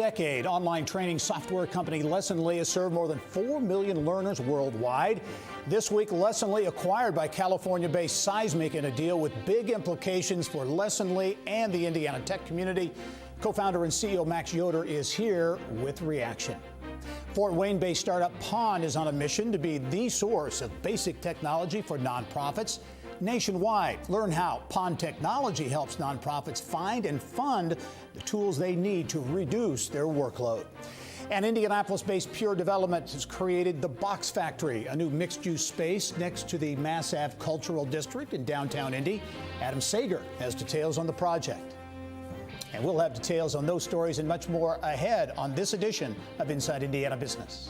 decade, online training software company LLOYD has served more than 4 million learners worldwide. This week, LLOYD acquired by California-based SEISMIC in a deal with big implications for LLOYD and the Indiana tech community. Co-founder and CEO Max Yoder is here with reaction. Fort Wayne-based startup PON is on a mission to be the source of basic technology for nonprofits nationwide. Learn how PON technology helps nonprofits find and fund the tools they need to reduce their workload. And Indianapolis-based Pure Development has created the Box Factory, a new mixed-use space next to the Mass Ave Cultural District in downtown Indy. Adam Sager has details on the project. And we'll have details on those stories and much more ahead on this edition of Inside Indiana Business.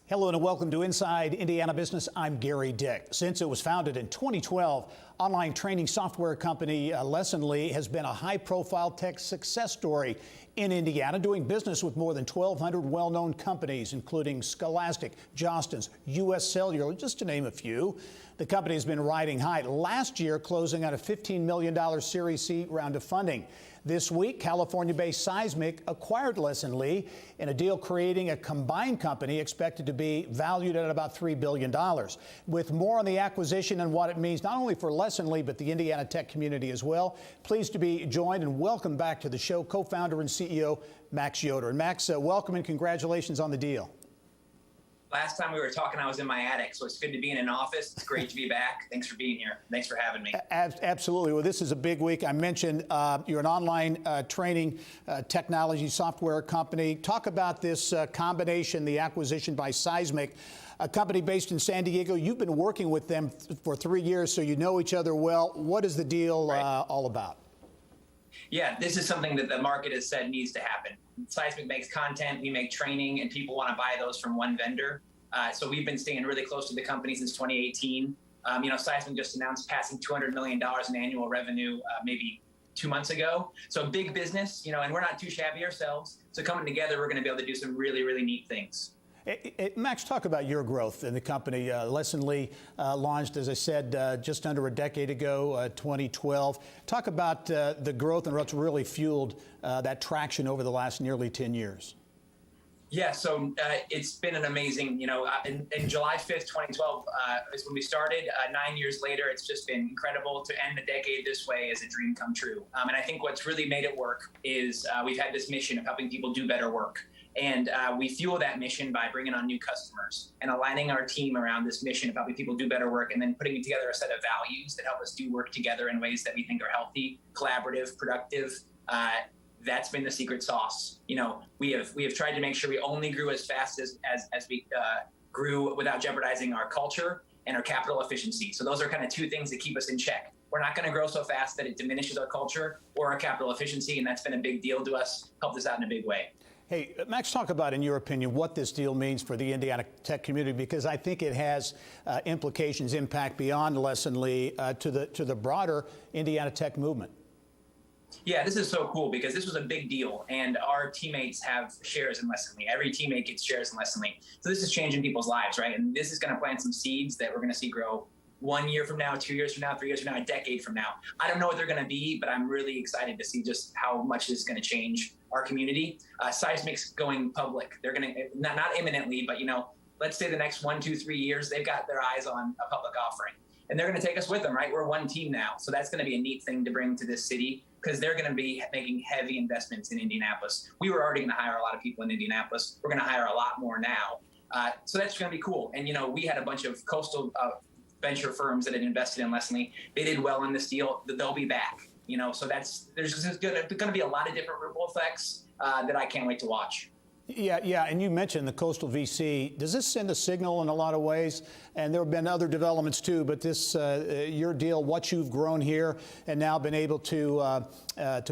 Hello and welcome to Inside Indiana Business. I'm Gary Dick. Since it was founded in 2012, online training software company LLOYD has been a high-profile tech success story in Indiana, doing business with more than 1,200 well-known companies, including Scholastic, Jostens, U.S. Cellular, just to name a few. The company has been riding high, last year closing on a $15 million Series C round of funding. This week, California-based SEISMIC acquired LLOYD in a deal creating a combined company expected to be valued at about $3 billion. With more on the acquisition and what it means not only for LLOYD but the Indiana tech community as well, pleased to be joined and welcome back to the show co-founder and CEO Max Yoder. And Max, welcome and congratulations on the deal. Last time we were talking, I was in my attic, so it's good to be in an office. It's great to be back. Thanks for being here. Thanks for having me. Absolutely. Well, this is a big week. I mentioned you're an online training technology software company. Talk about this combination, the acquisition by SEISMIC, a company based in San Diego. You've been working with them for 3 years, so you know each other well. What is the deal all about? Yeah, this is something that the market has said needs to happen. SEISMIC makes content, we make training, and people want to buy those from one vendor. So we've been staying really close to the company since 2018. SEISMIC just announced passing $200 million in annual revenue maybe 2 months ago. So big business, and we're not too shabby ourselves. So coming together, we're going to be able to do some really, really neat things. Max, talk about your growth in the company. LLOYD launched, as I said, just under a decade ago, 2012. Talk about the growth and what's really fueled that traction over the last nearly 10 years. Yeah, so it's been an amazing, in July 5th, 2012 is when we started. 9 years later, it's just been incredible. To end the decade this way is a dream come true. And I think what's really made it work is we've had this mission of helping people do better work. And we fuel that mission by bringing on new customers and aligning our team around this mission of helping people do better work, and then putting together a set of values that help us do work together in ways that we think are healthy, collaborative, productive. That's been the secret sauce. We have tried to make sure we only grew as fast as we grew without jeopardizing our culture and our capital efficiency. So those are kind of two things that keep us in check. We're not going to grow so fast that it diminishes our culture or our capital efficiency, and that's been a big deal to us, helped us out in a big way. Hey, Max, talk about, in your opinion, what this deal means for the Indiana tech community, because I think it has implications, impact beyond LLOYD to the broader Indiana tech movement. Yeah, this is so cool because this was a big deal, and our teammates have shares in LLOYD. Every teammate gets shares in LLOYD. So this is changing people's lives, right? And this is going to plant some seeds that we're going to see grow 1 year from now, 2 years from now, 3 years from now, a decade from now. I don't know what they're going to be, but I'm really excited to see just how much this is going to change our community. SEISMIC's going public. They're going to, not imminently, but let's say the next 1, 2, 3 years, they've got their eyes on a public offering. And they're going to take us with them, right? We're one team now. So that's going to be a neat thing to bring to this city, because they're going to be making heavy investments in Indianapolis. We were already going to hire a lot of people in Indianapolis. We're going to hire a lot more now. So that's going to be cool. And, we had a bunch of coastal venture firms that had invested in LLOYD. They did well in this deal. They'll be back. So there's going to be a lot of different ripple effects that I can't wait to watch. Yeah, and you mentioned the Coastal VC. Does this send a signal in a lot of ways? And there have been other developments too, but this, your deal, what you've grown here and now been able to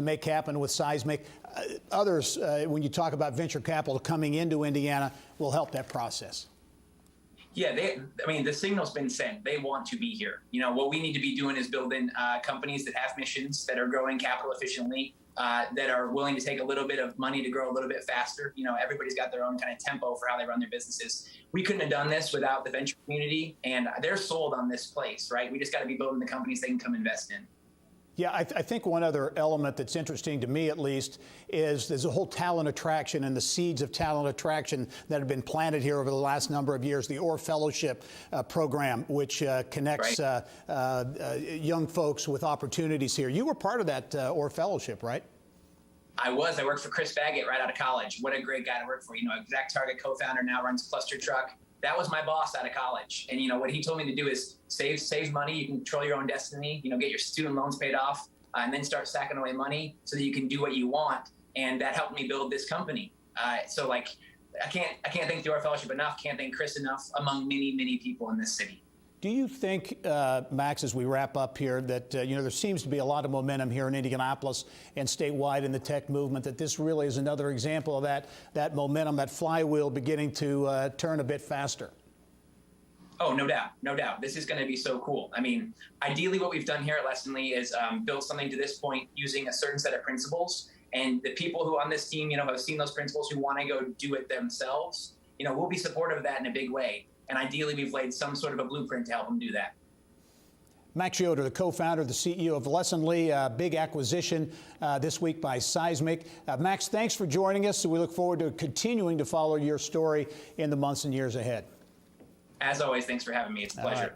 make happen with SEISMIC. Others, when you talk about venture capital coming into Indiana, will help that process. Yeah, I mean, the signal's been sent. They want to be here. You know, what we need to be doing is building companies that have missions, that are growing capital efficiently, that are willing to take a little bit of money to grow a little bit faster. You know, everybody's got their own kind of tempo for how they run their businesses. We couldn't have done this without the venture community, and they're sold on this place, right? We just got to be building the companies they can come invest in. Yeah, I think one other element that's interesting to me, at least, is there's a whole talent attraction and the seeds of talent attraction that have been planted here over the last number of years. The Orr Fellowship program, which connects young folks with opportunities here. You were part of that Orr Fellowship, right? I was. I worked for Chris Baggett right out of college. What a great guy to work for. You know, ExactTarget co-founder, now runs Cluster Truck. That was my boss out of college. And, you know, what he told me to do is save money. You can control your own destiny, you know, get your student loans paid off, and then start stacking away money so that you can do what you want. And that helped me build this company. So like, I can't thank the Orr Fellowship enough. Can't thank Chris enough, among many, many people in this city. Do you think, Max, as we wrap up here, that you know, there seems to be a lot of momentum here in Indianapolis and statewide in the tech movement, that this really is another example of that momentum, that flywheel beginning to turn a bit faster? Oh, no doubt, no doubt. This is going to be so cool. I mean, ideally what we've done here at Lessonly is build something to this point using a certain set of principles. And the people who on this team, you know, have seen those principles, who want to go do it themselves, you know, we'll be supportive of that in a big way. And ideally, we've laid some sort of a blueprint to help them do that. Max Yoder, the co-founder, the CEO of Lessonly, big acquisition this week by SEISMIC. Max, thanks for joining us. We look forward to continuing to follow your story in the months and years ahead. As always, thanks for having me. It's a pleasure.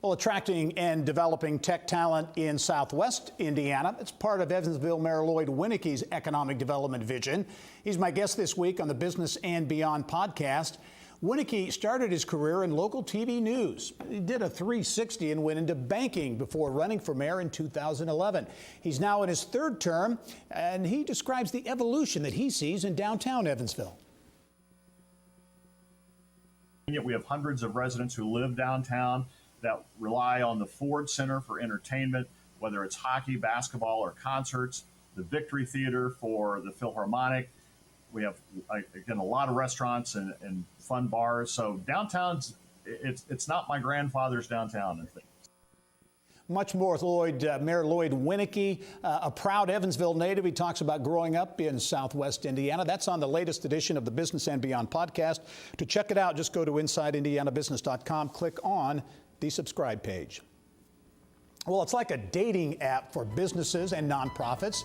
Well, attracting and developing tech talent in Southwest Indiana, it's part of Evansville Mayor LLOYD WINNECKE's economic development vision. He's my guest this week on the Business and Beyond podcast. WINNECKE started his career in local TV news. He did a 360 and went into banking before running for mayor in 2011. He's now in his third term, and he describes the evolution that he sees in downtown Evansville. We have hundreds of residents who live downtown that rely on the Ford Center for entertainment, whether it's hockey, basketball, or concerts, the Victory Theater for the Philharmonic. We have, again, a lot of restaurants and fun bars. So downtown's, it's not my grandfather's downtown, I think. Much more with Mayor LLOYD WINNECKE, a proud Evansville native. He talks about growing up in Southwest Indiana. That's on the latest edition of the Business and Beyond podcast. To check it out, just go to InsideIndianaBusiness.com, click on the subscribe page. Well, it's like a dating app for businesses and nonprofits.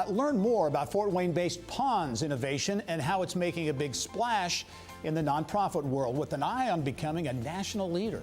Learn more about Fort Wayne-based Ponds innovation and how it's making a big splash in the nonprofit world with an eye on becoming a national leader.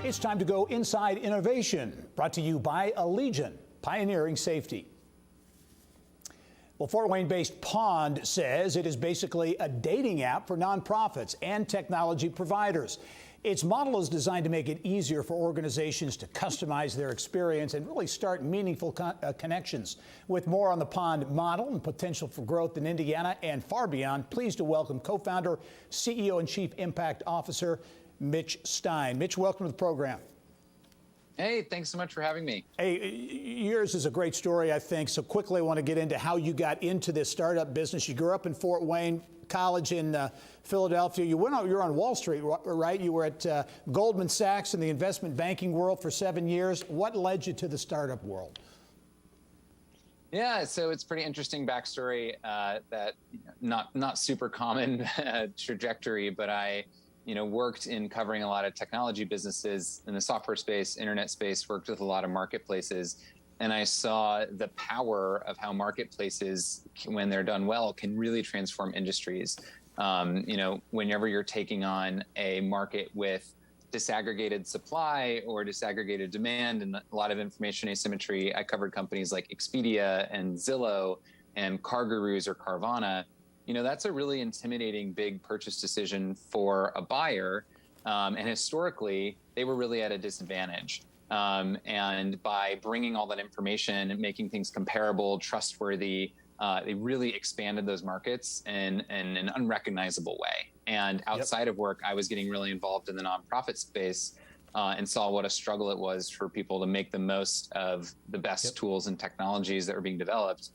It's time to go inside innovation, brought to you by Allegiant, pioneering safety. Well, Fort Wayne-based Pond says it is basically a dating app for nonprofits and technology providers. Its model is designed to make it easier for organizations to customize their experience and really start meaningful connections. With more on the Pond model and potential for growth in Indiana and far beyond, pleased to welcome co-founder, CEO, and Chief Impact Officer Mitch Stein. Mitch, welcome to the program. Hey, thanks so much for having me. Hey, yours is a great story, I think. So quickly, I want to get into how you got into this startup business. You grew up in Fort Wayne, college in Philadelphia. You were on Wall Street, right? You were at Goldman Sachs in the investment banking world for 7 years. What led you to the startup world? Yeah, so it's pretty interesting backstory. That not super common trajectory, but I worked in covering a lot of technology businesses in the software space, internet space, worked with a lot of marketplaces. and I saw the power of how marketplaces, when they're done well, can really transform industries. Whenever you're taking on a market with disaggregated supply or disaggregated demand and a lot of information asymmetry, I covered companies like Expedia and Zillow and CarGurus or Carvana. That's a really intimidating big purchase decision for a buyer. And historically, they were really at a disadvantage. And by bringing all that information and making things comparable, trustworthy, they really expanded those markets in an unrecognizable way. And outside of work, I was getting really involved in the nonprofit space and saw what a struggle it was for people to make the most of the best tools and technologies that were being developed.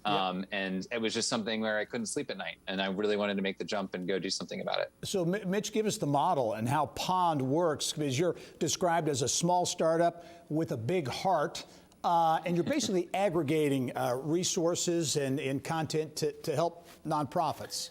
And it was just something where I couldn't sleep at night, and I really wanted to make the jump and go do something about it. So Mitch, give us the model and how Pond works, because you're described as a small startup with a big heart, and you're basically aggregating resources and content to help nonprofits.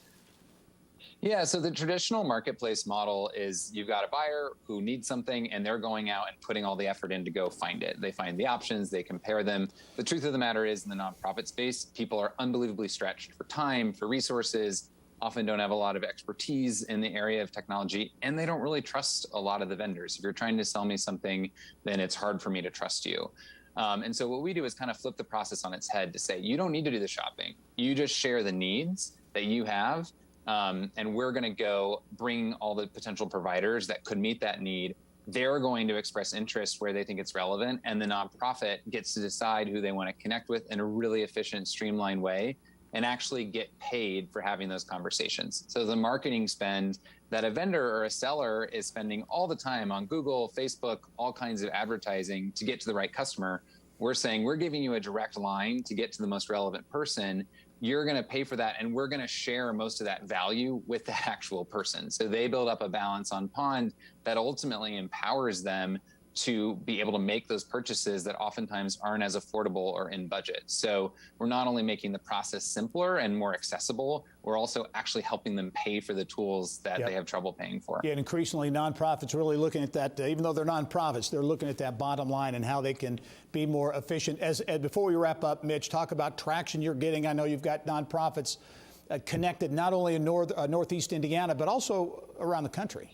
Yeah, so the traditional marketplace model is you've got a buyer who needs something and they're going out and putting all the effort in to go find it. They find the options, they compare them. The truth of the matter is in the nonprofit space, people are unbelievably stretched for time, for resources, often don't have a lot of expertise in the area of technology, and they don't really trust a lot of the vendors. If you're trying to sell me something, then it's hard for me to trust you. And so what we do is kind of flip the process on its head to say, you don't need to do the shopping. You just share the needs that you have. And we're going to go bring all the potential providers that could meet that need. They're going to express interest where they think it's relevant, and the nonprofit gets to decide who they want to connect with in a really efficient, streamlined way and actually get paid for having those conversations. So the marketing spend that a vendor or a seller is spending all the time on Google, Facebook, all kinds of advertising to get to the right customer, we're saying we're giving you a direct line to get to the most relevant person. You're going to pay for that, and we're going to share most of that value with that actual person. So they build up a balance on Pond that ultimately empowers them to be able to make those purchases that oftentimes aren't as affordable or in budget. So we're not only making the process simpler and more accessible, we're also actually helping them pay for the tools that they have trouble paying for. Yeah, and increasingly nonprofits are really looking at that, even though they're nonprofits, they're looking at that bottom line and how they can be more efficient. As before we wrap up, Mitch, talk about traction you're getting. I know you've got nonprofits connected not only in Northeast Indiana, but also around the country.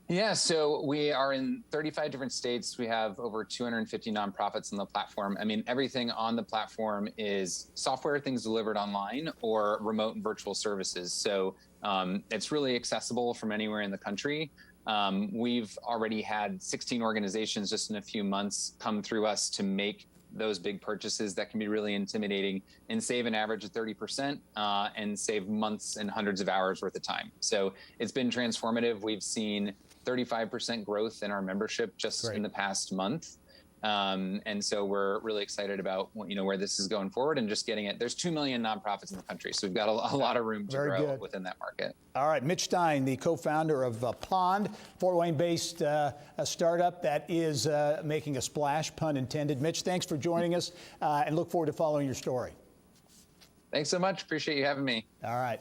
Yeah, so we are in 35 different states. We have over 250 nonprofits on the platform. I mean, everything on the platform is software, things delivered online, or remote and virtual services. So it's really accessible from anywhere in the country. We've already had 16 organizations just in a few months come through us to make those big purchases that can be really intimidating and save an average of 30% and save months and hundreds of hours worth of time. So it's been transformative. We've seen 35% growth in our membership just in the past month. And so we're really excited about, where this is going forward and just getting it. There's 2 million nonprofits in the country, so we've got a lot of room to grow within that market. All right, Mitch Stein, the co-founder of Pond, Fort Wayne-based a startup that is making a splash, pun intended. Mitch, thanks for joining us, and look forward to following your story. Thanks so much. Appreciate you having me. All right.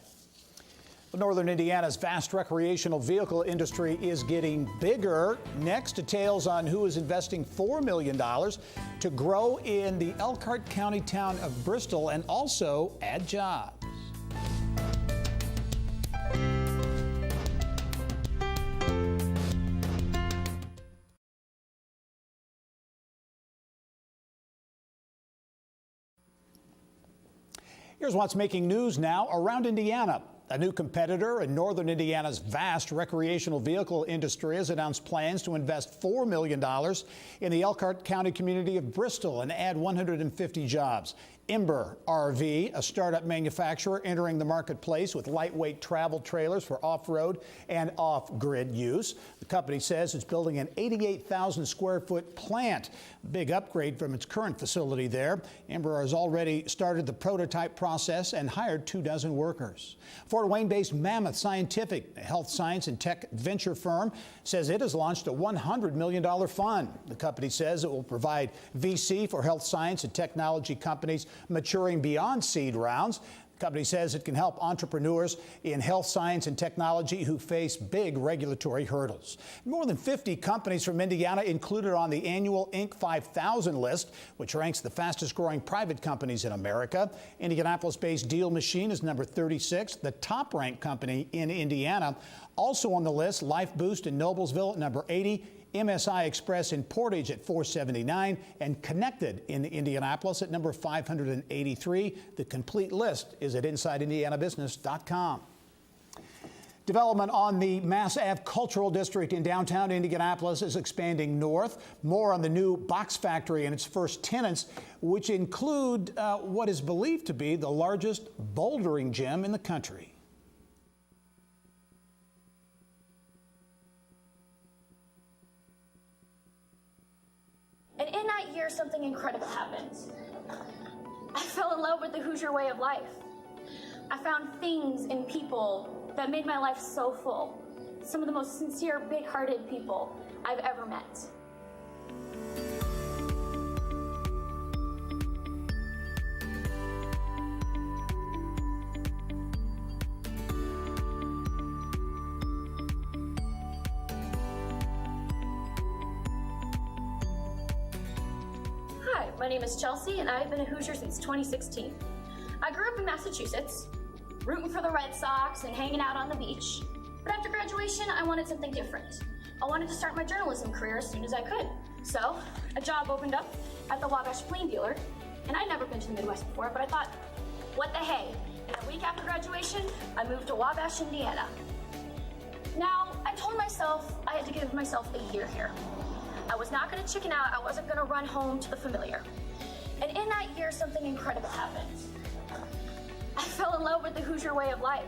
Northern Indiana's vast recreational vehicle industry is getting bigger. Next, details on who is investing $4 million to grow in the Elkhart County town of Bristol and also add jobs. Here's what's making news now around Indiana. A new competitor in Northern Indiana's vast recreational vehicle industry has announced plans to invest $4 million in the Elkhart County community of Bristol and add 150 jobs. Ember RV, a startup manufacturer entering the marketplace with lightweight travel trailers for off-road and off-grid use. The company says it's building an 88,000 square foot plant. Big upgrade from its current facility there. Ember has already started the prototype process and hired 24 workers. Fort Wayne-based Mammoth Scientific, a health science and tech venture firm, says it has launched a $100 million fund. The company says it will provide VC for health science and technology companies maturing beyond seed rounds. The company says it can help entrepreneurs in health science and technology who face big regulatory hurdles. More than 50 companies from Indiana included on the annual Inc. 5000 list, which ranks the fastest growing private companies in America. Indianapolis-based Deal Machine is number 36, the top ranked company in Indiana. Also on the list, LifeBoost in Noblesville at number 80. MSI Express in Portage at 479, and Connected in Indianapolis at number 583. The complete list is at InsideIndianaBusiness.com. Development on the Mass Ave Cultural District in downtown Indianapolis is expanding north. More on the new box factory and its first tenants, which include what is believed to be the largest bouldering gym in the country. And in that year, something incredible happened. I fell in love with the Hoosier way of life. I found things in people that made my life so full. Some of the most sincere, big-hearted people I've ever met. My name is Chelsea, and I've been a Hoosier since 2016. I grew up in Massachusetts, rooting for the Red Sox and hanging out on the beach. But after graduation, I wanted something different. I wanted to start my journalism career as soon as I could. So, a job opened up at the Wabash Plain Dealer, and I'd never been to the Midwest before, but I thought, what the hey? And a week after graduation, I moved to Wabash, Indiana. Now, I told myself I had to give myself a year here. I was not going to chicken out. I wasn't going to run home to the familiar. And in that year, something incredible happened. I fell in love with the Hoosier way of life.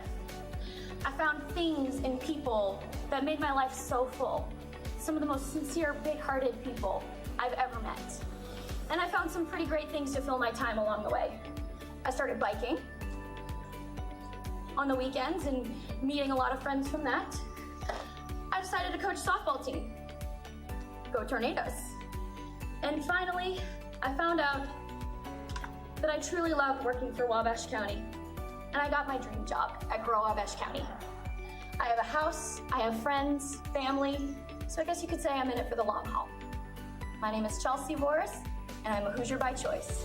I found things in people that made my life so full. Some of the most sincere, big-hearted people I've ever met. And I found some pretty great things to fill my time along the way. I started biking on the weekends and meeting a lot of friends from that. I decided to coach a softball team. Go Tornadoes. And finally, I found out that I truly loved working for Wabash County, and I got my dream job at Grow Wabash County. I have a house, I have friends, family, so I guess you could say I'm in it for the long haul. My name is Chelsea Boris, and I'm a Hoosier by choice.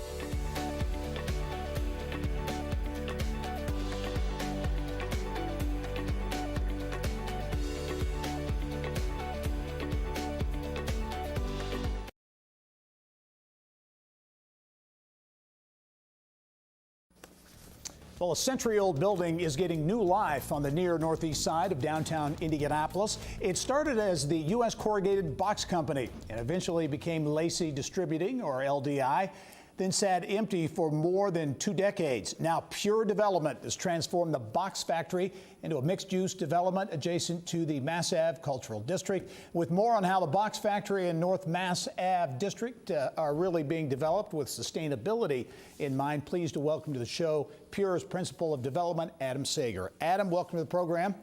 Well, a century-old building is getting new life on the near northeast side of downtown Indianapolis. It started as the U.S. Corrugated Box Company and eventually became Lacey Distributing, or LDI, then sat empty for more than 2 decades. Now, Pure Development has transformed the box factory into a mixed-use development adjacent to the Mass Ave Cultural District. With more on how the box factory and North Mass Ave District are really being developed with sustainability in mind, pleased to welcome to the show Pure's Principal of Development, Adam Sager. Adam, welcome to the program.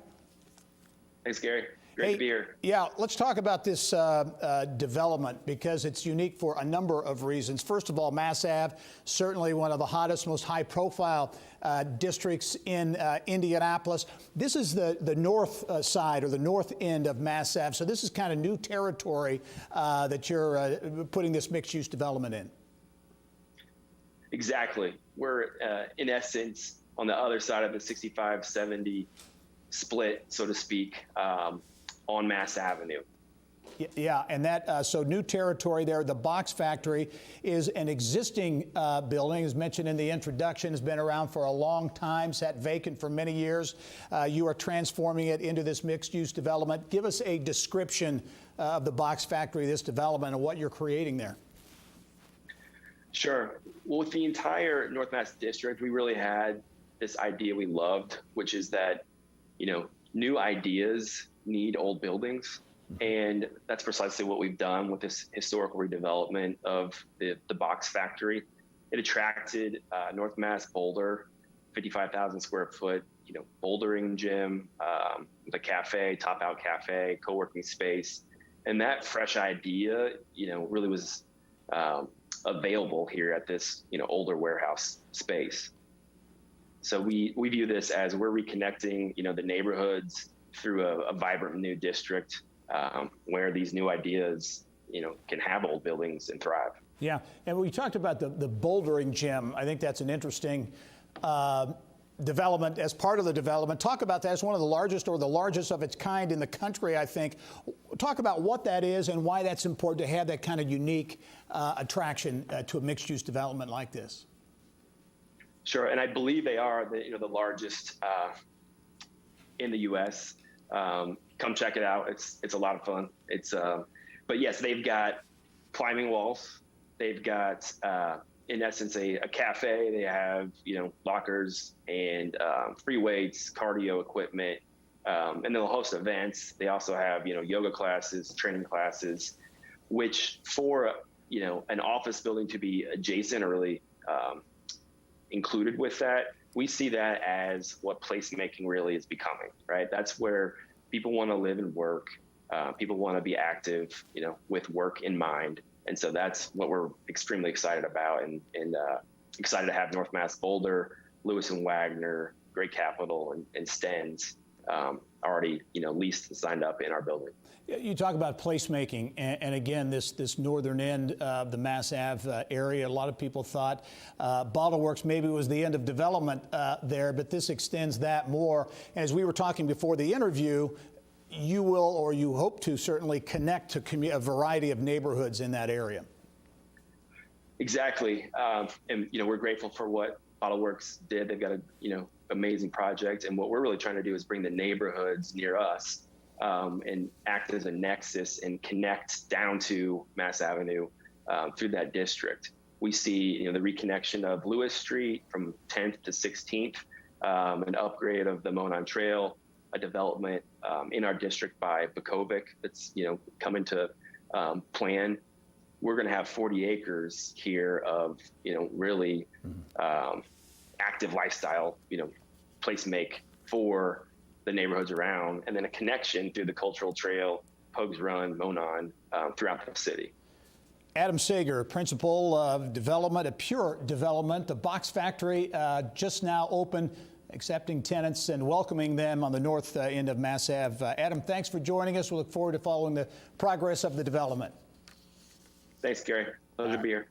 Thanks, Gary. Great to be here. Yeah, let's talk about this development because it's unique for a number of reasons. First of all, Mass Ave, certainly one of the hottest, most high-profile districts in Indianapolis. This is the north side or the north end of Mass Ave, so this is kind of new territory that you're putting this mixed-use development in. Exactly. We're, in essence, on the other side of the 65-70 split, so to speak, on Mass Avenue. Yeah, and that so new territory there. The box factory is an existing building, as mentioned in the introduction, has been around for a long time, sat vacant for many years. You are transforming it into this mixed-use development. Give us a description of the box factory, this development, and what you're creating there. Sure. Well, with the entire North Mass district, we really had this idea we loved, which is that, you know, new ideas need old buildings. And that's precisely what we've done with this historical redevelopment of the box factory. It attracted North Mass Boulder, 55,000 square foot, you know, bouldering gym, the cafe, top out cafe, co-working space. And that fresh idea, you know, really was available here at this, older warehouse space. So we view this as we're reconnecting, the neighborhoods through a vibrant new district where these new ideas, can have old buildings and thrive. Yeah, and we talked about the bouldering gym. I think that's an interesting development as part of the development. Talk about that as one of the largest or the largest of its kind in the country, I think. Talk about what that is and why that's important to have that kind of unique attraction to a mixed-use development like this. Sure, and I believe they are the largest in the U.S. Come check it out. It's a lot of fun. But yes, they've got climbing walls. They've got, in essence, a cafe. They have, lockers and free weights, cardio equipment, and they'll host events. They also have, yoga classes, training classes, which for, an office building to be adjacent or really included with that, we see that as what placemaking really is becoming, right? That's where people want to live and work. People want to be active, with work in mind. And so that's what we're extremely excited about and excited to have North Mass Boulder, Lewis and Wagner, Great Capital, and Stens already, leased and signed up in our building. You talk about placemaking, and again, this northern end of the Mass Ave area, a lot of people thought BottleWorks maybe was the end of development there, but this extends that more. As we were talking before the interview, you will, or you hope to certainly connect to a variety of neighborhoods in that area. Exactly, and we're grateful for what BottleWorks did. They've got a amazing project, and what we're really trying to do is bring the neighborhoods near us and act as a nexus and connect down to Mass Avenue through that district. We see the reconnection of Lewis Street from 10th to 16th, an upgrade of the Monon Trail, a development in our district by Bukovic that's coming to plan. We're going to have 40 acres here of really active lifestyle place make for the neighborhoods around, and then a connection through the Cultural Trail, Pogues Run, Monon throughout the city. Adam Sager, Principal of Development at Pure Development. The Box Factory just now open, accepting tenants and welcoming them on the north end of Mass Ave. Adam, thanks for joining us. We look forward to following the progress of the development. Thanks, Gary. Pleasure to be here.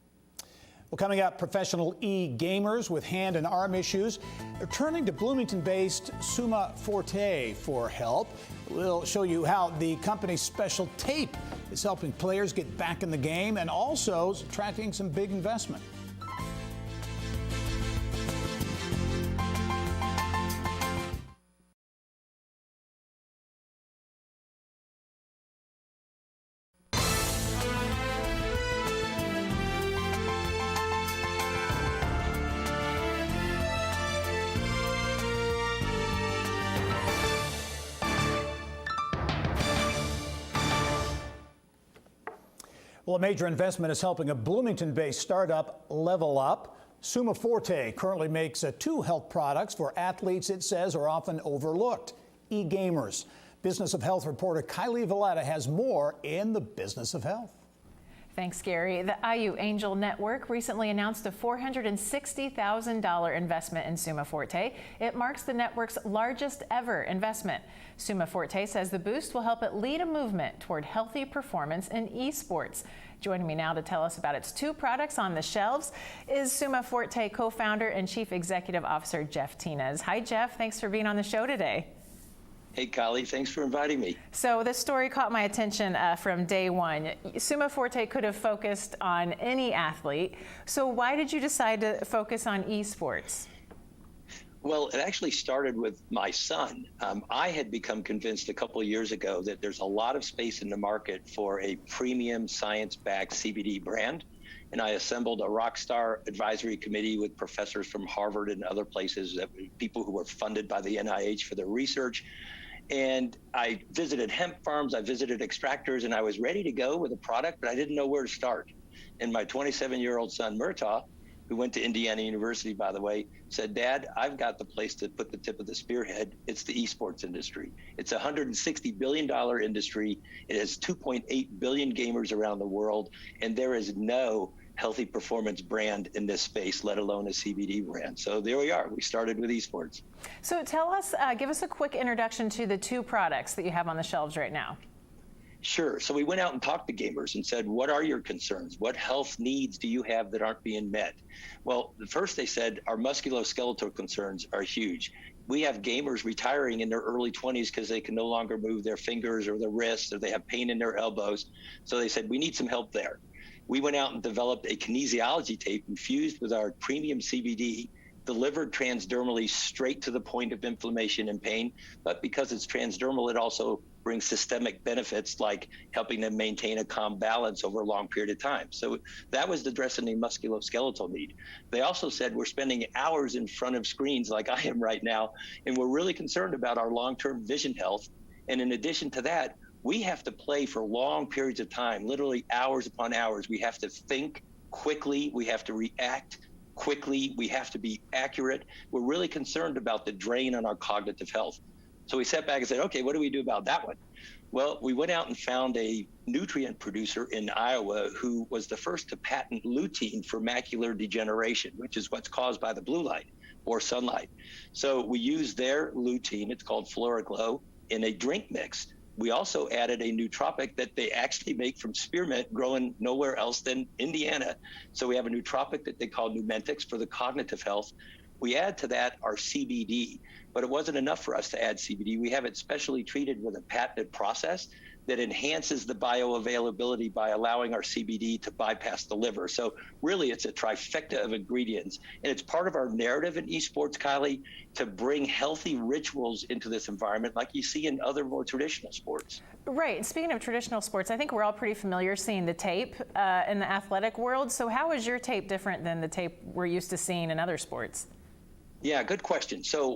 Well, coming up, professional e-gamers with hand and arm issues. They're turning to Bloomington-based Summa Forte for help. We'll show you how the company's special tape is helping players get back in the game and also attracting some big investment. Well, a major investment is helping a Bloomington-based startup level up. Summa Forte currently makes 2 health products for athletes it says are often overlooked, e-gamers. Business of Health reporter KYLIE VELETA has more in the business of health. Thanks, Gary. The IU Angel Network recently announced a $460,000 investment in Summa Forte. It marks the network's largest ever investment. Summa Forte says the boost will help it lead a movement toward healthy performance in esports. Joining me now to tell us about its 2 products on the shelves is Summa Forte co-founder and Chief Executive Officer Jeff Tinez. Hi, Jeff. Thanks for being on the show today. Hey, KYLIE, thanks for inviting me. So this story caught my attention from day one. Summa Forte could have focused on any athlete. So why did you decide to focus on esports? Well, it actually started with my son. I had become convinced a couple of years ago that there's a lot of space in the market for a premium science-backed CBD brand. And I assembled a rock star advisory committee with professors from Harvard and other places, people who were funded by the NIH for their research. And I visited hemp farms, I visited extractors, and I was ready to go with a product, but I didn't know where to start. And my 27-year-old son, Murtaugh, who went to Indiana University, by the way, said, Dad, I've got the place to put the tip of the spearhead. It's the esports industry. It's a $160 billion industry. It has 2.8 billion gamers around the world, and there is no healthy performance brand in this space, let alone a CBD brand. So there we are. We started with esports. So tell us, give us a quick introduction to the two products that you have on the shelves right now. Sure. So we went out and talked to gamers and said, what are your concerns? What health needs do you have that aren't being met? Well, first they said our musculoskeletal concerns are huge. We have gamers retiring in their early 20s because they can no longer move their fingers or their wrists, or they have pain in their elbows. So they said, we need some help there. We went out and developed a kinesiology tape infused with our premium CBD, delivered transdermally straight to the point of inflammation and pain. But because it's transdermal, it also brings systemic benefits like helping them maintain a calm balance over a long period of time. So that was addressing the musculoskeletal need. They also said we're spending hours in front of screens like I am right now, and we're really concerned about our long-term vision health. And in addition to that, we have to play for long periods of time, literally hours upon hours. We have to think quickly. We have to react quickly. We have to be accurate. We're really concerned about the drain on our cognitive health. So we sat back and said, okay, what do we do about that one? Well, we went out and found a nutrient producer in Iowa who was the first to patent lutein for macular degeneration, which is what's caused by the blue light or sunlight. So we used their lutein, it's called FloriGlow, in a drink mix. We also added a nootropic that they actually make from spearmint, growing nowhere else than Indiana. So we have a nootropic that they call Numentix for the cognitive health. We add to that our CBD, but it wasn't enough for us to add CBD. We have it specially treated with a patented process that enhances the bioavailability by allowing our CBD to bypass the liver. So really, it's a trifecta of ingredients. And it's part of our narrative in esports, KYLIE, to bring healthy rituals into this environment like you see in other more traditional sports. Right. Speaking of traditional sports, I think we're all pretty familiar seeing the tape in the athletic world. So how is your tape different than the tape we're used to seeing in other sports? Yeah, good question. So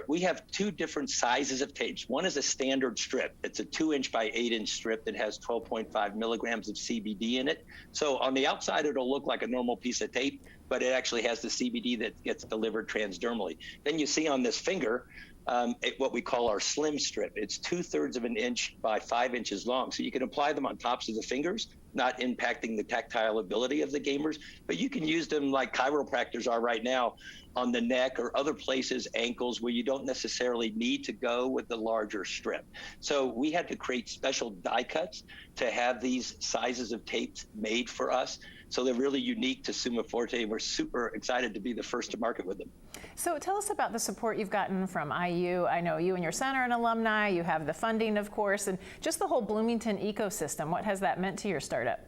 we have two different sizes of tapes. One is a standard strip. It's a 2-inch by 8-inch strip that has 12.5 milligrams of CBD in it. So on the outside, it'll look like a normal piece of tape, but it actually has the CBD that gets delivered transdermally. Then you see on this finger, what we call our slim strip. It's 2/3 of an inch by 5 inches long. So you can apply them on tops of the fingers, not impacting the tactile ability of the gamers, but you can use them like chiropractors are right now on the neck or other places, ankles, where you don't necessarily need to go with the larger strip. So we had to create special die cuts to have these sizes of tapes made for us. So they're really unique to Summa Forte. We're super excited to be the first to market with them. So tell us about the support you've gotten from IU. I know you and your son are an alumni. You have the funding, of course, and just the whole Bloomington ecosystem. What has that meant to your startup?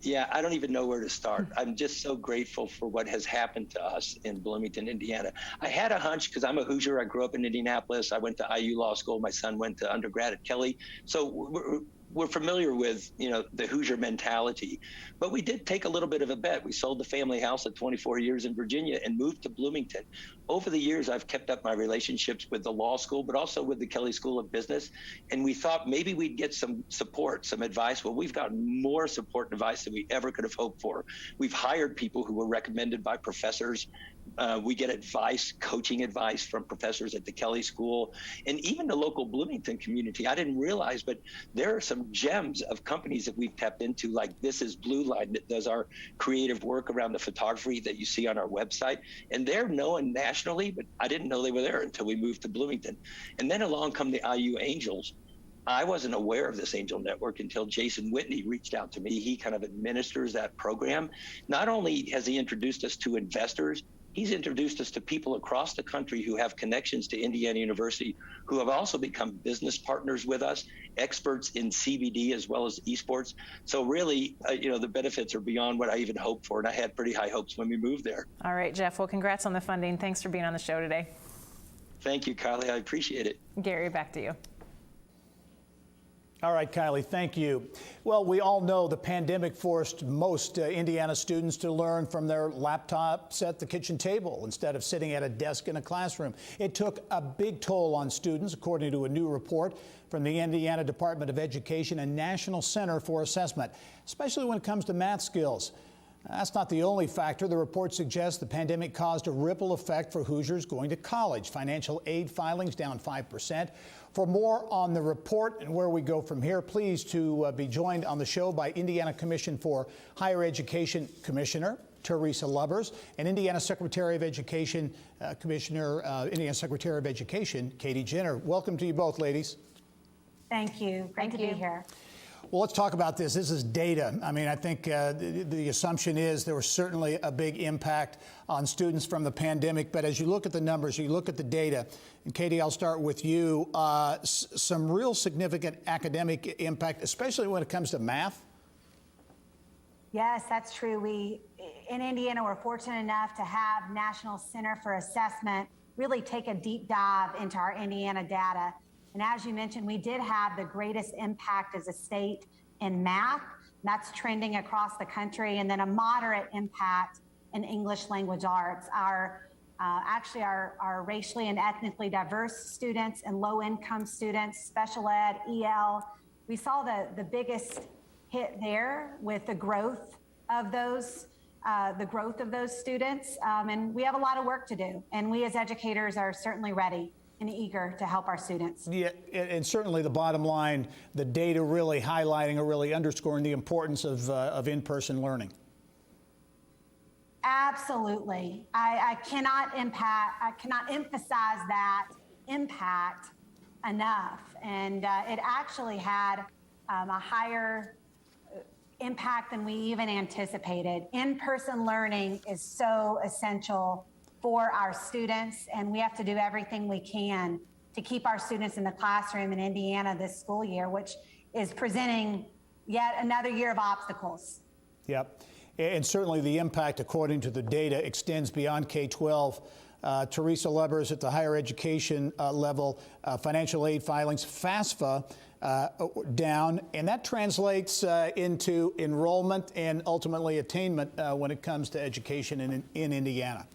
Yeah, I don't even know where to start. I'm just so grateful for what has happened to us in Bloomington, Indiana. I had a hunch because I'm a Hoosier. I grew up in Indianapolis. I went to IU Law School. My son went to undergrad at KYLIE. So we're familiar with, the Hoosier mentality, but we did take a little bit of a bet. We sold the family house at 24 years in Virginia and moved to Bloomington. Over the years, I've kept up my relationships with the law school, but also with the KYLIE School of Business. And we thought maybe we'd get some support, some advice. Well, we've got more support and advice than we ever could have hoped for. We've hired people who were recommended by professors. We get advice, coaching advice from professors at the KYLIE School, and even the local Bloomington community. I didn't realize, but there are some gems of companies that we've tapped into, like This Is Blue Line, that does our creative work around the photography that you see on our website. And they're known nationally, but I didn't know they were there until we moved to Bloomington. And then along come the IU Angels. I wasn't aware of this angel network until Jason Whitney reached out to me. He kind of administers that program. Not only has he introduced us to investors, he's introduced us to people across the country who have connections to Indiana University, who have also become business partners with us, experts in CBD as well as esports. So really, the benefits are beyond what I even hoped for, and I had pretty high hopes when we moved there. All right, Jeff. Well, congrats on the funding. Thanks for being on the show today. Thank you, KYLIE. I appreciate it. Gary, back to you. All right, KYLIE, thank you. Well, we all know the pandemic forced most Indiana students to learn from their laptops at the kitchen table instead of sitting at a desk in a classroom. It took a big toll on students, according to a new report from the Indiana Department of Education and National Center for Assessment, especially when it comes to math skills. That's not the only factor. The report suggests the pandemic caused a ripple effect for Hoosiers going to college. Financial aid filings down 5%. For more on the report and where we go from here, pleased to be joined on the show by Indiana Commission for Higher Education Commissioner Teresa Lubbers and Indiana Secretary of Education Indiana Secretary of Education Katie Jenner. Welcome to you both, ladies. Thank you. Great to be here. Well, let's talk about this. This is data. I mean, I think the assumption is there was certainly a big impact on students from the pandemic. But as you look at the numbers, you look at the data, and Katie, I'll start with you. Some real significant academic impact, especially when it comes to math. Yes, that's true. We, in Indiana, we're fortunate enough to have National Center for Assessment really take a deep dive into our Indiana data. And as you mentioned, we did have the greatest impact as a state in math. That's trending across the country, and then a moderate impact in English language arts. Actually, our racially and ethnically diverse students and low-income students, special ed, EL, we saw the biggest hit there with the growth of those students. And we have a lot of work to do. And we as educators are certainly ready and eager to help our students. Yeah, and certainly the bottom line, the data really highlighting or really underscoring the importance of in-person learning. Absolutely. I cannot emphasize that impact enough. And it actually had a higher impact than we even anticipated. In-person learning is so essential for our students, and we have to do everything we can to keep our students in the classroom in Indiana this school year, which is presenting yet another year of obstacles. Yep, and certainly the impact, according to the data, extends beyond K-12. Teresa Lubbers at the higher education level, financial aid filings, FAFSA, down, and that translates into enrollment and ultimately attainment when it comes to education in Indiana.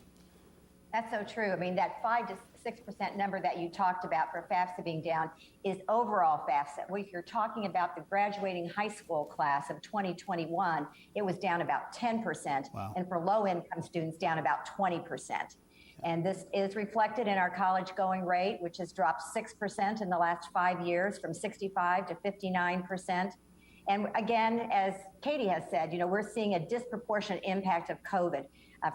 That's so true. I mean, that 5 to 6% number that you talked about for FAFSA being down is overall FAFSA. If you're talking about the graduating high school class of 2021, it was down about 10%. Wow. And for low-income students, down about 20%. And this is reflected in our college going rate, which has dropped 6% in the last 5 years, from 65 to 59%. And again, as Katie has said, we're seeing a disproportionate impact of COVID.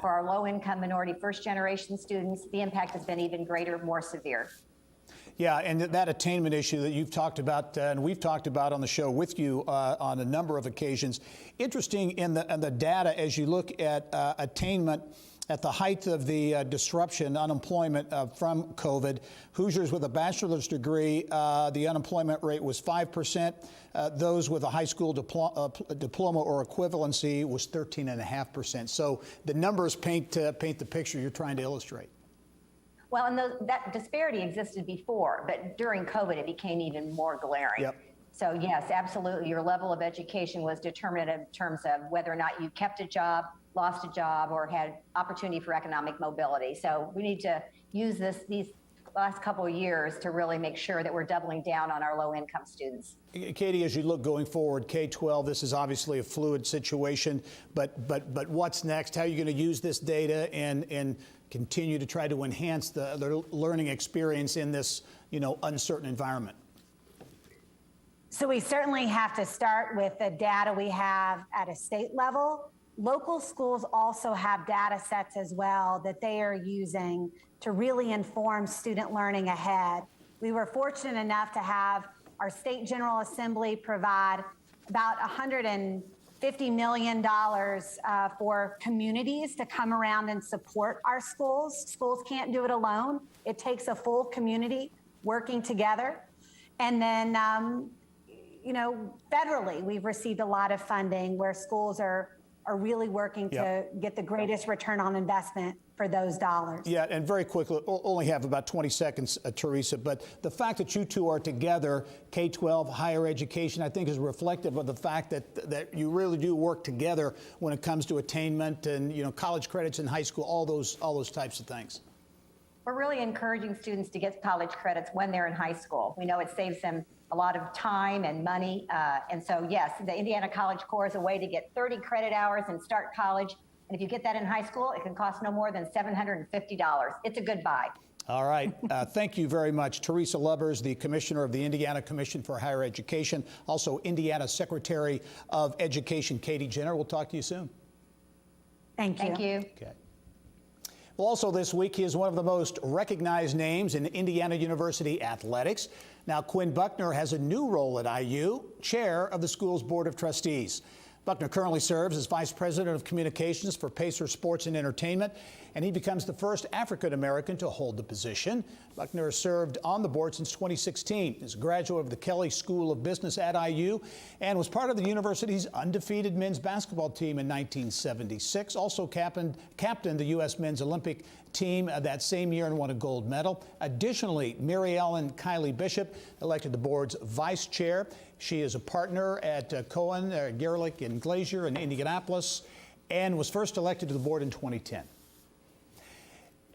For our low-income minority first-generation students, the impact has been even greater, more severe. Yeah, and that attainment issue that you've talked about and we've talked about on the show with you on a number of occasions. Interesting in the data as you look at attainment at the height of the disruption, unemployment from COVID. Hoosiers with a bachelor's degree, the unemployment rate was 5%. Those with a high school diploma or equivalency was 13.5%. So the numbers paint the picture you're trying to illustrate. Well, and that disparity existed before, but during COVID, it became even more glaring. Yep. So yes, absolutely. Your level of education was determinative in terms of whether or not you kept a job, lost a job, or had opportunity for economic mobility. So we need to use these last couple of years to really make sure that we're doubling down on our low-income students. Katie, as you look going forward, K-12, this is obviously a fluid situation, but what's next? How are you going to use this data and continue to try to enhance the learning experience in this, uncertain environment? So we certainly have to start with the data we have at a state level. Local schools also have data sets as well that they are using to really inform student learning ahead. We were fortunate enough to have our state General Assembly provide about $150 million for communities to come around and support our schools. Schools can't do it alone. It takes a full community working together. And then, federally, we've received a lot of funding where schools are really working to get the greatest return on investment for those dollars. Yeah, and very quickly, only have about 20 seconds, Teresa, but the fact that you two are together, K-12, higher education, I think is reflective of the fact that you really do work together when it comes to attainment and, college credits in high school, all those types of things. we're really encouraging students to get college credits when they're in high school. We know it saves them a lot of time and money. And so, yes, the Indiana College Corps is a way to get 30 credit hours and start college. And if you get that in high school, it can cost no more than $750. It's a good buy. All right. Thank you very much. Teresa Lubbers, the Commissioner of the Indiana Commission for Higher Education, also Indiana Secretary of Education, Katie Jenner. We'll talk to you soon. Thank you. Thank you. Okay. Well, also this week, he is one of the most recognized names in Indiana University athletics. Now, Quinn Buckner has a new role at IU, chair of the school's Board of Trustees. Buckner currently serves as Vice President of Communications for Pacer Sports and Entertainment, and he becomes the first African-American to hold the position. Buckner has served on the board since 2016. He's a graduate of the Kelley School of Business at IU and was part of the university's undefeated men's basketball team in 1976. Also captained the U.S. men's Olympic team that same year and won a gold medal. Additionally, Mary Ellen KYLIE Bishop elected the board's vice chair. She is a partner at Cohen, Gerlich, and Glazier in Indianapolis and was first elected to the board in 2010.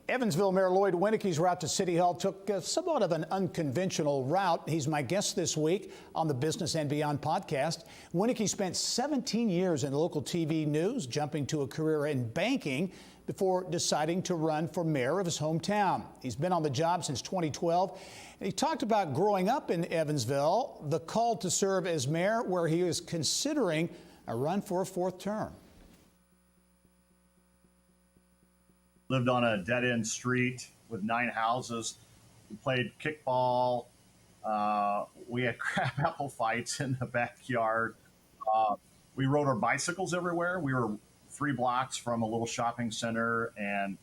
Evansville Mayor Lloyd Winnecke's route to City Hall took somewhat of an unconventional route. He's my guest this week on the Business and Beyond podcast. Winnecke spent 17 years in local TV news, jumping to a career in banking before deciding to run for mayor of his hometown. He's been on the job since 2012. And he talked about growing up in Evansville, the call to serve as mayor, where he is considering a run for a fourth term. Lived on a dead-end street with 9 houses. We played kickball. We had crabapple fights in the backyard. We rode our bicycles everywhere. We were 3 blocks from a little shopping center, and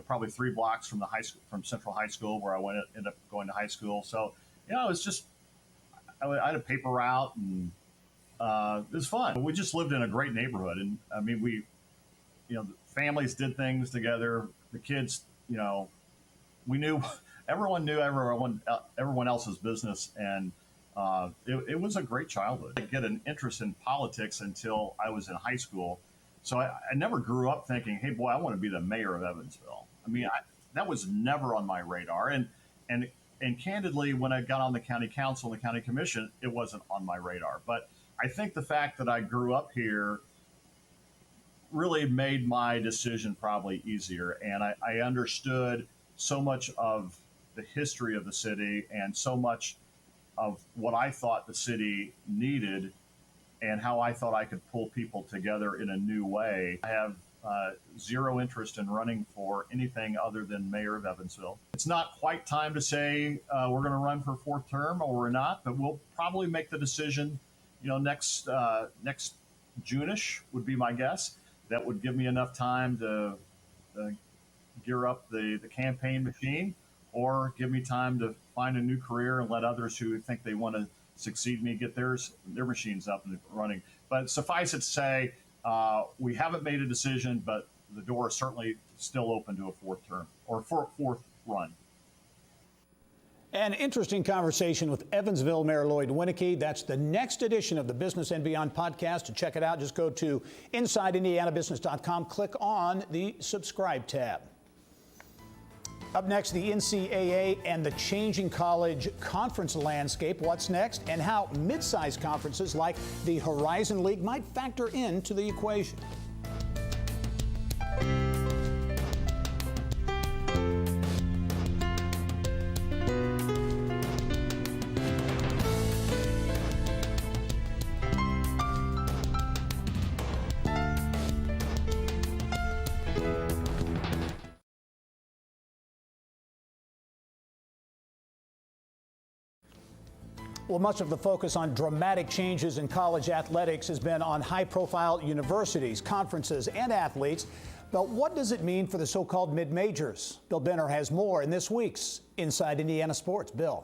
probably 3 blocks from the high school, from Central High School, where I ended up going to high school. So, it was just, I had a paper route, and it was fun. We just lived in a great neighborhood, and I mean, the families did things together. The kids, we knew everyone knew everyone else's business, and it was a great childhood. I didn't get an interest in politics until I was in high school. So I never grew up thinking, hey, boy, I want to be the mayor of Evansville. I mean, that was never on my radar. And candidly, when I got on the county council and the county commission, it wasn't on my radar. But I think the fact that I grew up here really made my decision probably easier. And I understood so much of the history of the city and so much of what I thought the city needed and how I thought I could pull people together in a new way. I have zero interest in running for anything other than mayor of Evansville. It's not quite time to say we're going to run for a fourth term or we're not, but we'll probably make the decision, next June-ish would be my guess. That would give me enough time to gear up the campaign machine, or give me time to find a new career and let others who think they want to succeed me get their machines up and running. But suffice it to say, we haven't made a decision, but the door is certainly still open to a fourth term or fourth run. An interesting conversation with Evansville Mayor Lloyd Winnecke. That's the next edition of the Business and Beyond podcast. To check it out, just go to InsideIndianaBusiness.com, click on the subscribe tab. Up next, the NCAA and the changing college conference landscape. What's next, and how mid-sized conferences like the Horizon League might factor into the equation. Well, much of the focus on dramatic changes in college athletics has been on high-profile universities, conferences, and athletes. But what does it mean for the so-called mid-majors? Bill Benner has more in this week's Inside Indiana Sports. Bill.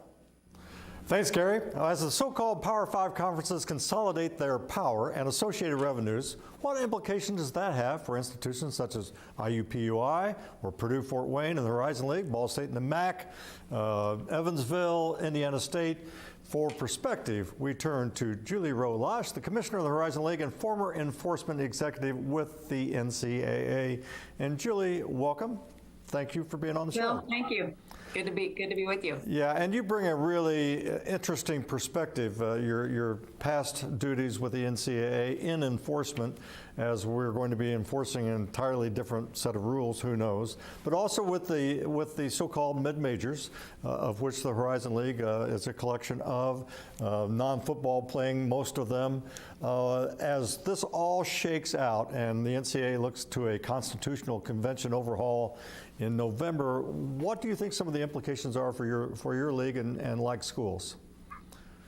Thanks, Gary. As the so-called Power 5 conferences consolidate their power and associated revenues, what implications does that have for institutions such as IUPUI or Purdue Fort Wayne in the Horizon League, Ball State in the MAC, Evansville, Indiana State? For perspective, we turn to Julie Rowe-Losh, the commissioner of the Horizon League and former enforcement executive with the NCAA. And Julie, welcome. thank you for being on the show. Bill, thank you. Good to be with you. Yeah, and you bring a really interesting perspective, your past duties with the NCAA in enforcement, as we're going to be enforcing an entirely different set of rules, who knows, but also with the so-called mid-majors, of which the Horizon League is a collection of, non-football playing, most of them. As this all shakes out and the NCAA looks to a constitutional convention overhaul in November, what do you think some of the implications are for your league and like schools?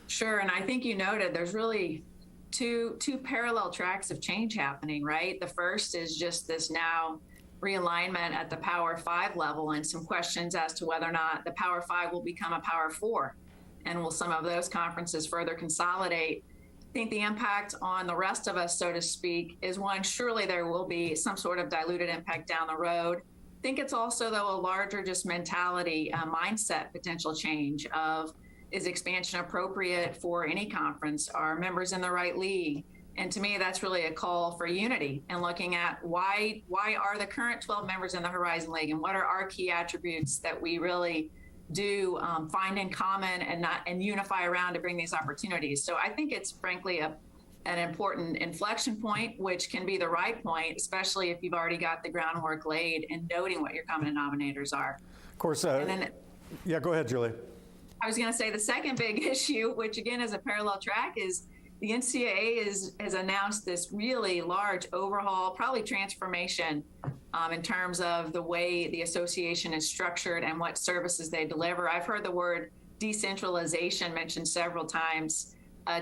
Sure, and I think you noted there's really two parallel tracks of change happening, right? The first is just this now realignment at the Power 5 level and some questions as to whether or not the Power 5 will become a Power 4, and will some of those conferences further consolidate. I think the impact on the rest of us, so to speak, is one, surely there will be some sort of diluted impact down the road. I think it's also, though, a larger just mentality, mindset potential change of, is expansion appropriate for any conference? Are members in the right league? And to me, that's really a call for unity and looking at why are the current 12 members in the Horizon League, and what are our key attributes that we really do find in common and unify around to bring these opportunities. So I think it's frankly an important inflection point, which can be the right point, especially if you've already got the groundwork laid and noting what your common denominators are. Of course, yeah, go ahead, Julie. I was going to say the second big issue, which again is a parallel track, is the NCAA has announced this really large overhaul, probably transformation in terms of the way the association is structured and what services they deliver. I've heard the word decentralization mentioned several times.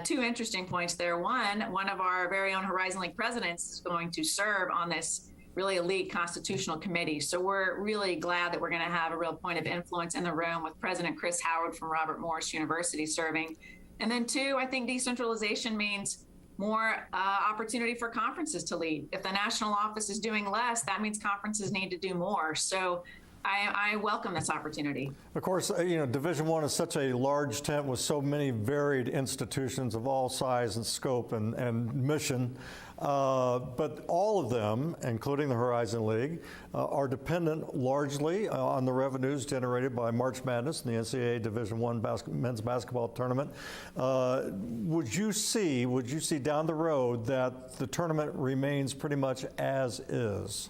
Two interesting points there. One of our very own Horizon League presidents is going to serve on this really elite constitutional committee. So we're really glad that we're going to have a real point of influence in the room with President Chris Howard from Robert Morris University serving. And then two, I think decentralization means more opportunity for conferences to lead. If the national office is doing less, that means conferences need to do more. So I welcome this opportunity. Of course, Division I is such a large tent with so many varied institutions of all size and scope and mission. But all of them, including the Horizon League, are dependent largely on the revenues generated by March Madness and the NCAA Division I men's basketball tournament. Would you see down the road that the tournament remains pretty much as is?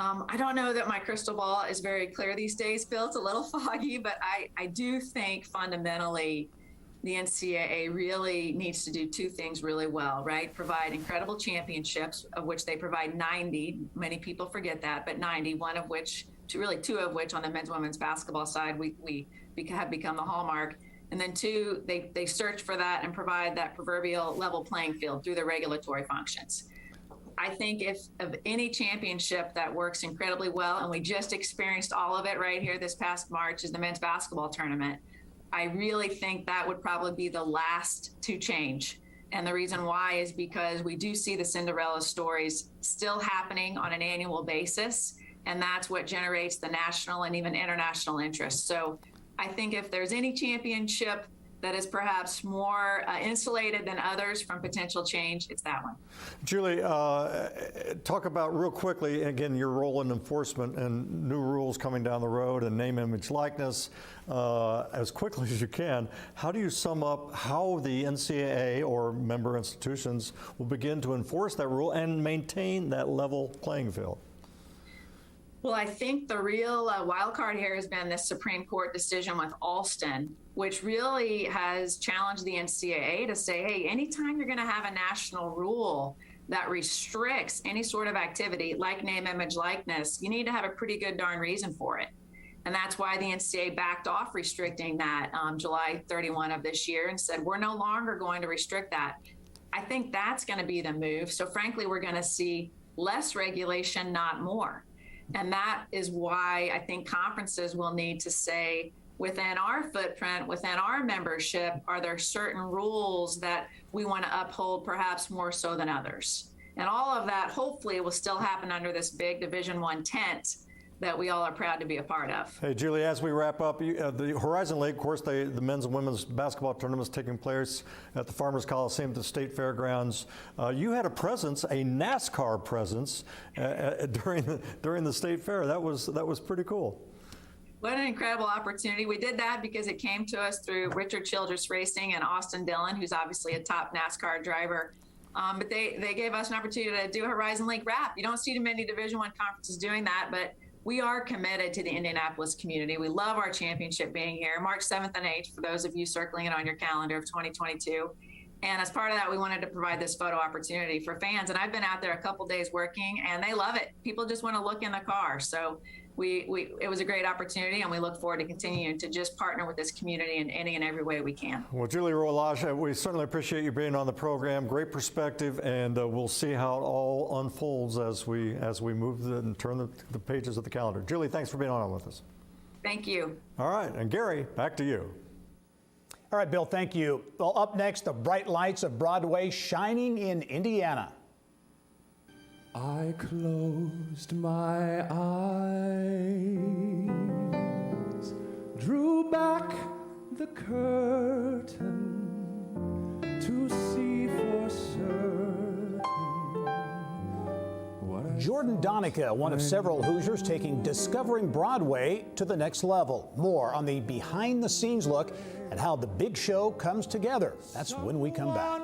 I don't know that my crystal ball is very clear these days, Bill. It's a little foggy, but I do think fundamentally the NCAA really needs to do two things really well, right? Provide incredible championships, of which they provide 90. Many people forget that, but 90, two of which on the men's women's basketball side, we have become the hallmark. And then two, they search for that and provide that proverbial level playing field through the regulatory functions. I think if of any championship that works incredibly well, and we just experienced all of it right here this past March, is the men's basketball tournament. I really think that would probably be the last to change. And the reason why is because we do see the Cinderella stories still happening on an annual basis, and that's what generates the national and even international interest. So I think if there's any championship that is perhaps more insulated than others from potential change, it's that one. Julie, talk about real quickly, again, your role in enforcement and new rules coming down the road and name, image, likeness as quickly as you can. How do you sum up how the NCAA or member institutions will begin to enforce that rule and maintain that level playing field? Well, I think the real wild card here has been this Supreme Court decision with Alston, which really has challenged the NCAA to say, hey, anytime you're going to have a national rule that restricts any sort of activity like name, image, likeness, you need to have a pretty good darn reason for it. And that's why the NCAA backed off restricting that July 31 of this year and said, we're no longer going to restrict that. I think that's going to be the move. So frankly, we're going to see less regulation, not more. And that is why I think conferences will need to say, within our footprint, within our membership, are there certain rules that we want to uphold perhaps more so than others? And all of that hopefully will still happen under this big Division I tent. that we all are proud to be a part of. Hey, Julie, as we wrap up, the Horizon League, of course, the men's and women's basketball tournaments taking place at the Farmers Coliseum at the State Fairgrounds. You had a presence, a NASCAR presence, during the State Fair. That was pretty cool. What an incredible opportunity. We did that because it came to us through Richard Childress Racing and Austin Dillon, who's obviously a top NASCAR driver. But they gave us an opportunity to do a Horizon League wrap. You don't see too many Division I conferences doing that, but we are committed to the Indianapolis community. We love our championship being here, March 7th and 8th, for those of you circling it on your calendar of 2022. And as part of that, we wanted to provide this photo opportunity for fans. And I've been out there a couple days working, and they love it. People just want to look in the car. So it was a great opportunity, and we look forward to continuing to just partner with this community in any and every way we can. Well, Julie Rolage, we certainly appreciate you being on the program. Great perspective, and we'll see how it all unfolds as we move and turn the pages of the calendar. Julie, thanks for being on with us. Thank you. All right, and Gary, back to you. All right, Bill, thank you. Well, up next, the bright lights of Broadway shining in Indiana. I closed my eyes, drew back the curtain to see for certain. Jordan Donica, one of several Hoosiers taking Discovering Broadway to the next level. More on the behind-the-scenes look at how the big show comes together. That's when we come back.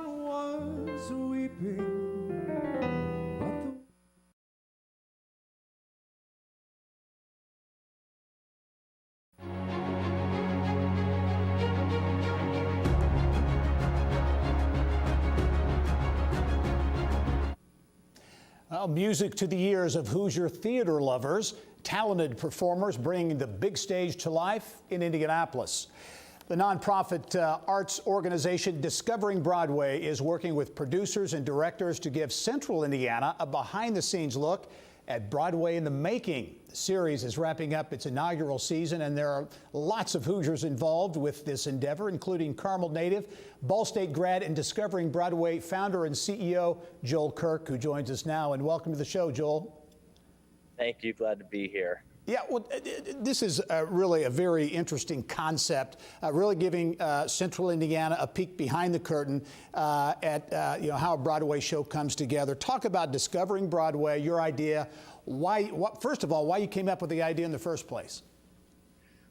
Music to the ears of Hoosier theater lovers, talented performers bringing the big stage to life in Indianapolis. The nonprofit arts organization Discovering Broadway is working with producers and directors to give Central Indiana a behind-the-scenes look at Broadway in the making. The series is wrapping up its inaugural season, and there are lots of Hoosiers involved with this endeavor, including Carmel native, Ball State grad, and Discovering Broadway founder and CEO Joel Kirk, who joins us now. And welcome to the show, Joel. Thank you. Glad to be here. Yeah, well, this is really a very interesting concept, really giving Central Indiana a peek behind the curtain at how a Broadway show comes together. Talk about Discovering Broadway, your idea. First of all, why you came up with the idea in the first place?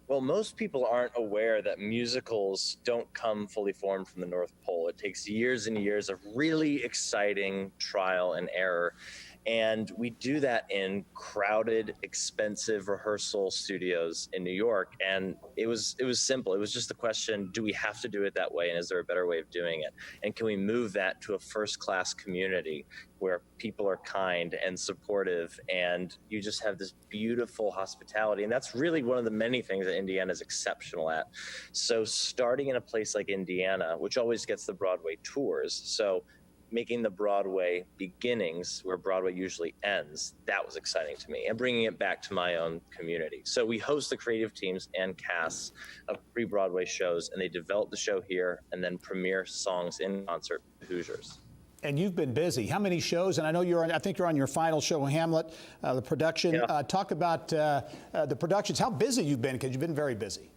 Well, most people aren't aware that musicals don't come fully formed from the North Pole. It takes years and years of really exciting trial and error. And we do that in crowded, expensive rehearsal studios in New York. And it was simple. It was just the question, do we have to do it that way? And is there a better way of doing it? And can we move that to a first-class community where people are kind and supportive, and you just have this beautiful hospitality? And that's really one of the many things that Indiana is exceptional at. So starting in a place like Indiana, which always gets the Broadway tours, so making the Broadway beginnings where Broadway usually ends, that was exciting to me, and bringing it back to my own community. So we host the creative teams and casts of pre-Broadway shows, and they develop the show here and then premiere songs in concert with Hoosiers. And you've been busy. How many shows? And I know I think you're on your final show, Hamlet, the production. Yeah. Talk about the productions, how busy you've been, because you've been very busy.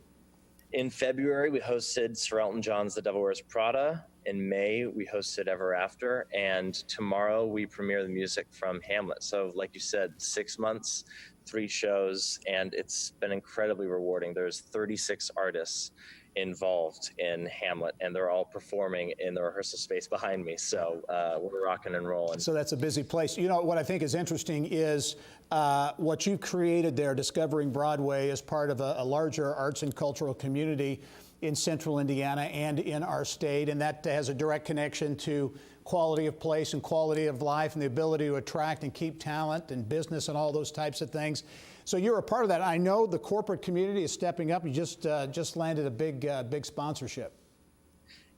In February, we hosted Sir Elton John's The Devil Wears Prada. In May, we hosted Ever After. And tomorrow, we premiere the music from Hamlet. So like you said, 6 months, 3 shows, and it's been incredibly rewarding. There's 36 artists involved in Hamlet, and they're all performing in the rehearsal space behind me. So we're rocking and rolling. So that's a busy place. You know, what I think is interesting is what you've created there, Discovering Broadway, as part of a larger arts and cultural community in Central Indiana and in our state, and that has a direct connection to quality of place and quality of life and the ability to attract and keep talent and business and all those types of things. So you're a part of that. I know the corporate community is stepping up. You just landed a big sponsorship.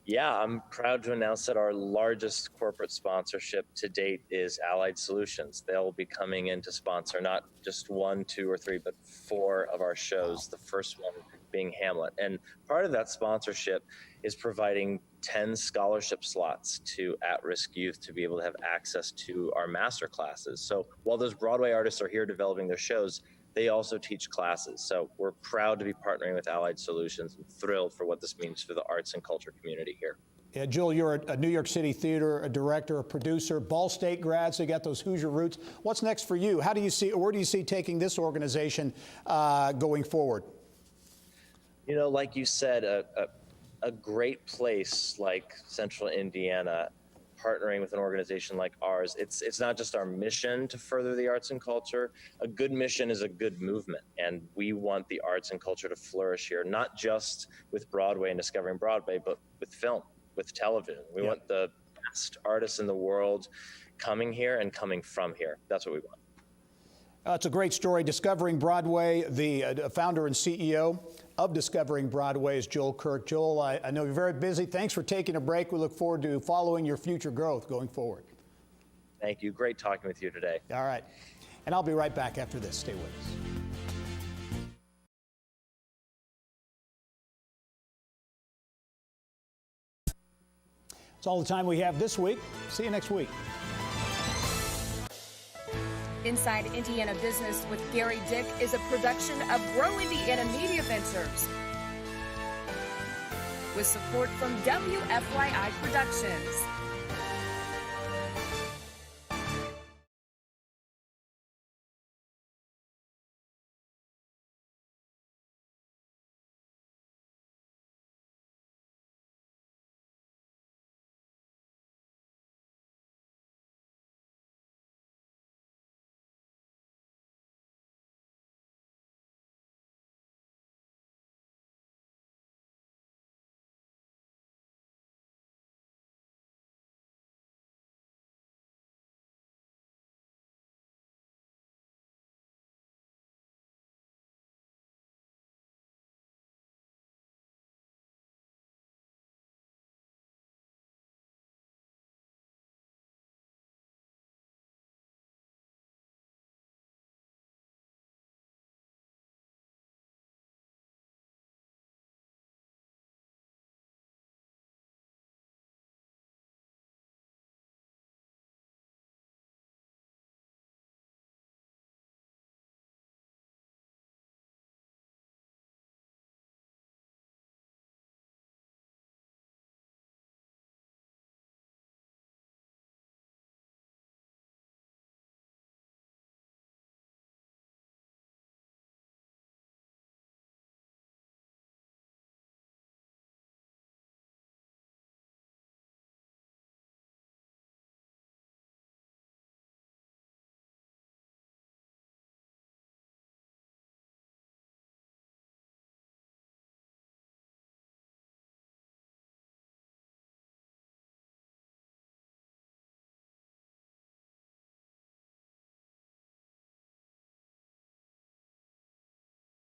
Yeah, I'm proud to announce that our largest corporate sponsorship to date is Allied Solutions. They'll be coming in to sponsor not just 1, 2, or 3, but 4 of our shows, the first one being Hamlet. And part of that sponsorship is providing 10 scholarship slots to at-risk youth to be able to have access to our master classes. So while those Broadway artists are here developing their shows, they also teach classes. So we're proud to be partnering with Allied Solutions and thrilled for what this means for the arts and culture community here. Yeah, Joel, you're a New York City theater, a director, a producer, Ball State grad, so you got those Hoosier roots. What's next for you? How do you see, where do you see taking this organization going forward? You know, like you said, a great place like Central Indiana, partnering with an organization like ours, it's not just our mission to further the arts and culture. A good mission is a good movement, and we want the arts and culture to flourish here, not just with Broadway and Discovering Broadway, but with film, with television. We want the best artists in the world coming here and coming from here. That's what we want. It's a great story. Discovering Broadway, the founder and CEO of Discovering Broadway is Joel Kirk. Joel, I know you're very busy. Thanks for taking a break. We look forward to following your future growth going forward. Thank you. Great talking with you today. All right. And I'll be right back after this. Stay with us. That's all the time we have this week. See you next week. Inside Indiana Business with Gary Dick is a production of Grow Indiana Media Ventures with support from WFYI Productions.